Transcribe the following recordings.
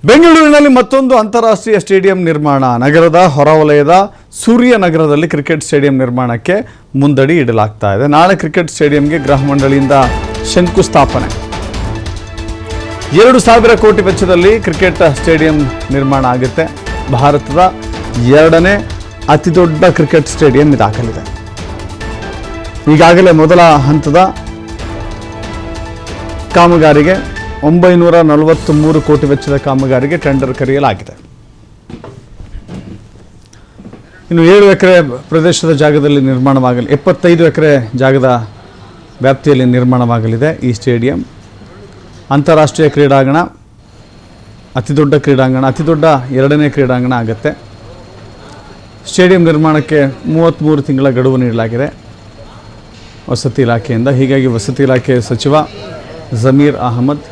ಬೆಂಗಳೂರಿನಲ್ಲಿ ಮತ್ತೊಂದು ಅಂತಾರಾಷ್ಟ್ರೀಯ ಸ್ಟೇಡಿಯಂ ನಿರ್ಮಾಣ. ನಗರದ ಹೊರವಲಯದ ಸೂರ್ಯನಗರದಲ್ಲಿ ಕ್ರಿಕೆಟ್ ಸ್ಟೇಡಿಯಂ ನಿರ್ಮಾಣಕ್ಕೆ ಮುಂದಡಿ ಇಡಲಾಗ್ತಾ ಇದೆ. ನಾಳೆ ಕ್ರಿಕೆಟ್ ಸ್ಟೇಡಿಯಂಗೆ ಗೃಹ ಮಂಡಳಿಯಿಂದ ಶಂಕುಸ್ಥಾಪನೆ. 2,000 ಕೋಟಿ ವೆಚ್ಚದಲ್ಲಿ ಕ್ರಿಕೆಟ್ ಸ್ಟೇಡಿಯಂ ನಿರ್ಮಾಣ ಆಗುತ್ತೆ. ಭಾರತದ 2ನೇ ಅತಿದೊಡ್ಡ ಕ್ರಿಕೆಟ್ ಸ್ಟೇಡಿಯಂ ಇದಾಗಲಿದೆ. ಈಗಾಗಲೇ ಮೊದಲ ಹಂತದ ಕಾಮಗಾರಿಗೆ 943 ಕೋಟಿ ವೆಚ್ಚದ ಕಾಮಗಾರಿಗೆ ಟೆಂಡರ್ ಕರೆಯಲಾಗಿದೆ. ಇನ್ನು 7 ಎಕರೆ ಪ್ರದೇಶದ ಜಾಗದಲ್ಲಿ ನಿರ್ಮಾಣವಾಗಲಿ 75 ಎಕರೆ ಜಾಗದ ವ್ಯಾಪ್ತಿಯಲ್ಲಿ ನಿರ್ಮಾಣವಾಗಲಿದೆ ಈ ಸ್ಟೇಡಿಯಂ. ಅಂತಾರಾಷ್ಟ್ರೀಯ ಕ್ರೀಡಾಂಗಣ, ಅತಿದೊಡ್ಡ ಕ್ರೀಡಾಂಗಣ, ಅತಿದೊಡ್ಡ 2ನೇ ಕ್ರೀಡಾಂಗಣ ಆಗುತ್ತೆ. ಸ್ಟೇಡಿಯಂ ನಿರ್ಮಾಣಕ್ಕೆ 33 ತಿಂಗಳ ಗಡುವು ನೀಡಲಾಗಿದೆ ವಸತಿ ಇಲಾಖೆಯಿಂದ. ಹೀಗಾಗಿ ವಸತಿ ಇಲಾಖೆ ಸಚಿವ ಜಮೀರ್ ಅಹಮದ್,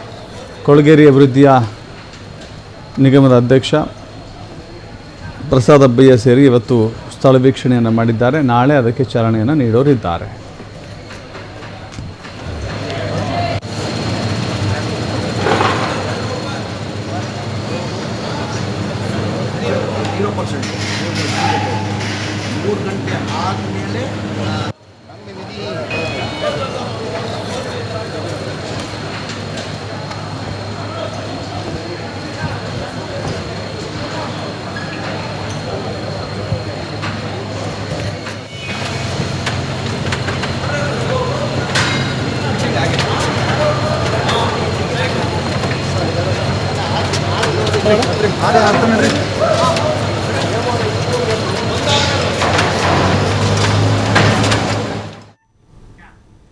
ಕೊಳಗೇರಿ ಅಭಿವೃದ್ಧಿಯ ನಿಗಮದ ಅಧ್ಯಕ್ಷ ಪ್ರಸಾದ್ ಅಬ್ಬಯ್ಯ ಸೇರಿ ಇವತ್ತು ಸ್ಥಳ ವೀಕ್ಷಣೆಯನ್ನು ಮಾಡಿದ್ದಾರೆ. ನಾಳೆ ಅದಕ್ಕೆ ಚಾಲನೆಯನ್ನು ನೀಡೋರಿದ್ದಾರೆ.